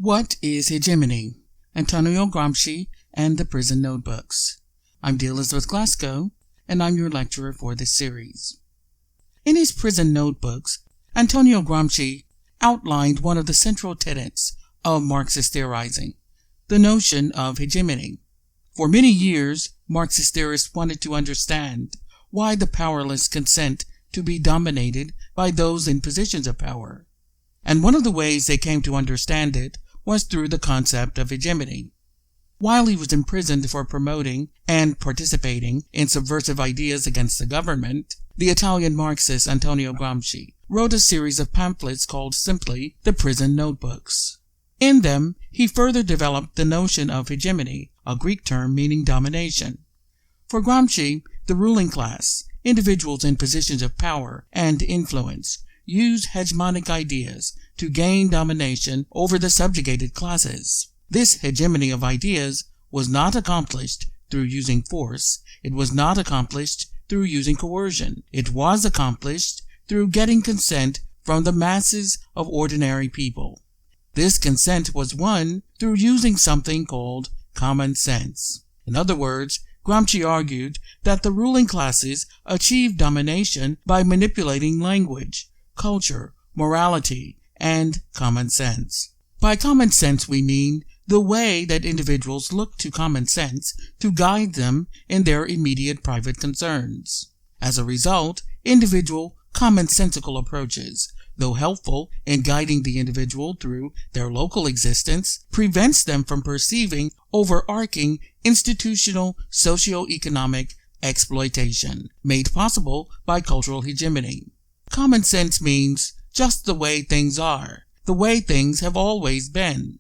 What is Hegemony? Antonio Gramsci and the Prison Notebooks. I'm D. Elizabeth Glasgow, and I'm your lecturer for this series. In his Prison Notebooks, Antonio Gramsci outlined one of the central tenets of Marxist theorizing, the notion of hegemony. For many years, Marxist theorists wanted to understand why the powerless consent to be dominated by those in positions of power. And one of the ways they came to understand it was through the concept of hegemony. While he was imprisoned for promoting and participating in subversive ideas against the government, the Italian Marxist Antonio Gramsci wrote a series of pamphlets called simply the Prison Notebooks. In them, he further developed the notion of hegemony, a Greek term meaning domination. For Gramsci, the ruling class, individuals in positions of power and influence, used hegemonic ideas to gain domination over the subjugated classes. This hegemony of ideas was not accomplished through using force. It was not accomplished through using coercion. It was accomplished through getting consent from the masses of ordinary people. This consent was won through using something called common sense. In other words, Gramsci argued that the ruling classes achieved domination by manipulating language, culture, morality, and common sense. By common sense, we mean the way that individuals look to common sense to guide them in their immediate private concerns. As a result, individual commonsensical approaches, though helpful in guiding the individual through their local existence, prevents them from perceiving overarching institutional socio-economic exploitation made possible by cultural hegemony. Common sense means just the way things are, the way things have always been.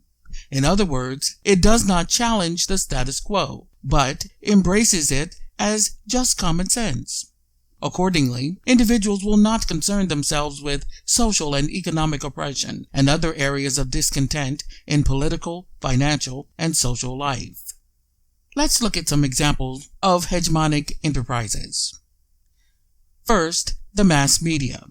In other words, it does not challenge the status quo, but embraces it as just common sense. Accordingly, individuals will not concern themselves with social and economic oppression and other areas of discontent in political, financial, and social life. Let's look at some examples of hegemonic enterprises. First, the mass media.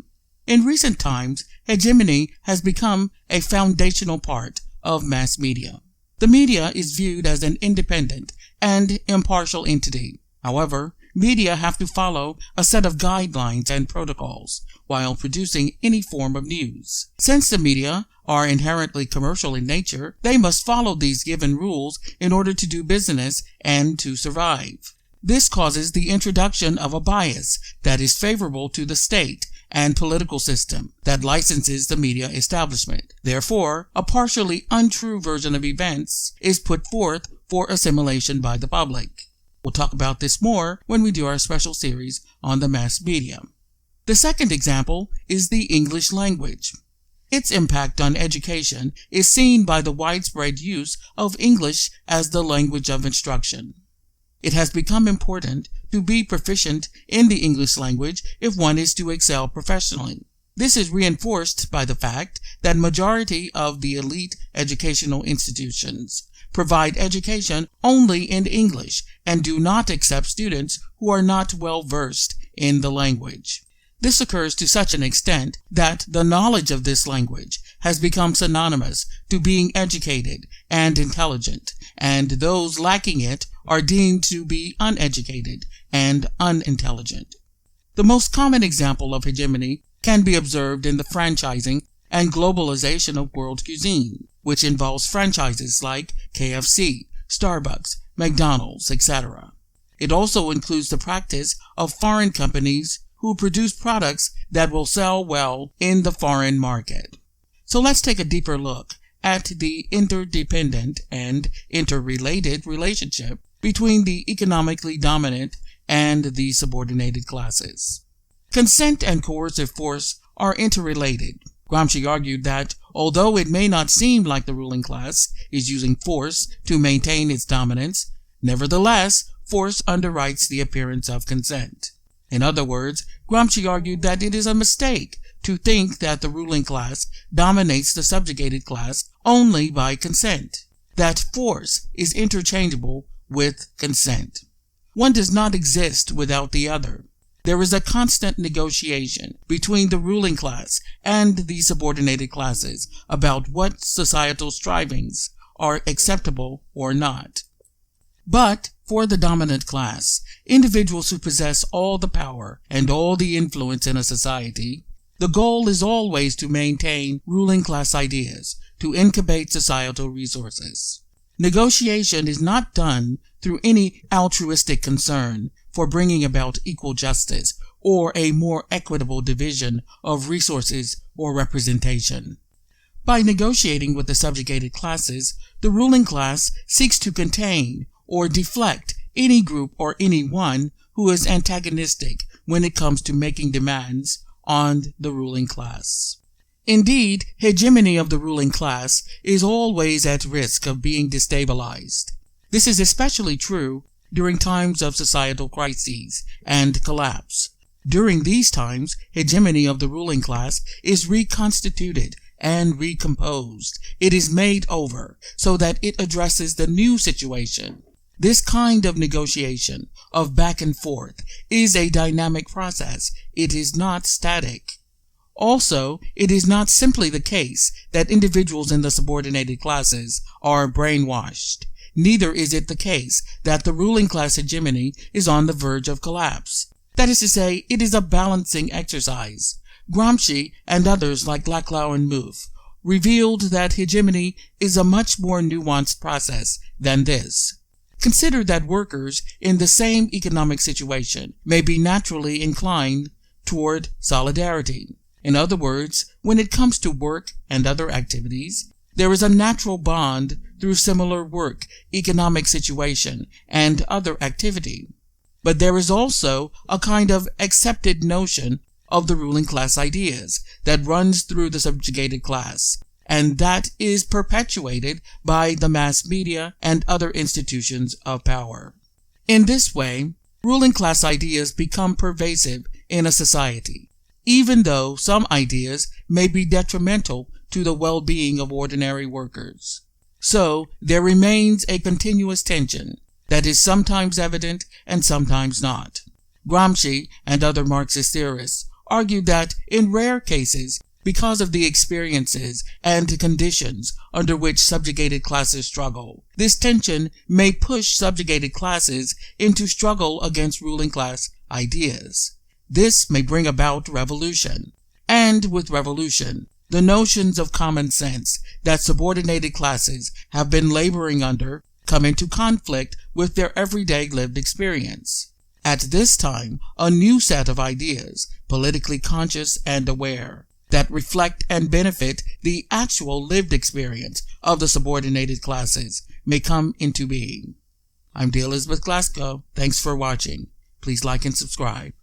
In recent times, hegemony has become a foundational part of mass media. The media is viewed as an independent and impartial entity. However, media have to follow a set of guidelines and protocols while producing any form of news. Since the media are inherently commercial in nature, they must follow these given rules in order to do business and to survive. This causes the introduction of a bias that is favorable to the state and political system that licenses the media establishment. Therefore, a partially untrue version of events is put forth for assimilation by the public. We'll talk about this more when we do our special series on the mass media. The second example is the English language. Its impact on education is seen by the widespread use of English as the language of instruction. It has become important to be proficient in the English language if one is to excel professionally. This is reinforced by the fact that majority of the elite educational institutions provide education only in English and do not accept students who are not well versed in the language. This occurs to such an extent that the knowledge of this language has become synonymous to being educated and intelligent, and those lacking it are deemed to be uneducated and unintelligent. The most common example of hegemony can be observed in the franchising and globalization of world cuisine, which involves franchises like KFC, Starbucks, McDonald's, etc. It also includes the practice of foreign companies who produce products that will sell well in the foreign market. So let's take a deeper look at the interdependent and interrelated relationship between the economically dominant and the subordinated classes. Consent and coercive force are interrelated. Gramsci argued that although it may not seem like the ruling class is using force to maintain its dominance, nevertheless, force underwrites the appearance of consent. In other words, Gramsci argued that it is a mistake to think that the ruling class dominates the subjugated class only by consent, that force is interchangeable with consent. One does not exist without the other. there is a constant negotiation between the ruling class and the subordinated classes about what societal strivings are acceptable or not. But for the dominant class, individuals who possess all the power and all the influence in a society, the goal is always to maintain ruling class ideas, to incubate societal resources. Negotiation is not done through any altruistic concern for bringing about equal justice or a more equitable division of resources or representation. By negotiating with the subjugated classes, the ruling class seeks to contain or deflect any group or anyone who is antagonistic when it comes to making demands on the ruling class. Indeed, hegemony of the ruling class is always at risk of being destabilized. This is especially true during times of societal crises and collapse. During these times, hegemony of the ruling class is reconstituted and recomposed. It is made over so that it addresses the new situation. This kind of negotiation, of back and forth, is a dynamic process. It is not static. Also, it is not simply the case that individuals in the subordinated classes are brainwashed. Neither is it the case that the ruling class hegemony is on the verge of collapse. That is to say, it is a balancing exercise. Gramsci and others like Laclau and Mouffe revealed that hegemony is a much more nuanced process than this. Consider that workers in the same economic situation may be naturally inclined toward solidarity. In other words, when it comes to work and other activities, there is a natural bond through similar work, economic situation, and other activity. But there is also a kind of accepted notion of the ruling class ideas that runs through the subjugated class, and that is perpetuated by the mass media and other institutions of power. In this way, ruling class ideas become pervasive in a society, even though some ideas may be detrimental to the well-being of ordinary workers. So there remains a continuous tension that is sometimes evident and sometimes not. Gramsci and other Marxist theorists argued that in rare cases, because of the experiences and conditions under which subjugated classes struggle, this tension may push subjugated classes into struggle against ruling class ideas. This may bring about revolution, and with revolution, the notions of common sense that subordinated classes have been laboring under come into conflict with their everyday lived experience. At this time, a new set of ideas, politically conscious and aware, that reflect and benefit the actual lived experience of the subordinated classes may come into being. I'm D. Elizabeth Glasgow. Thanks for watching. Please like and subscribe.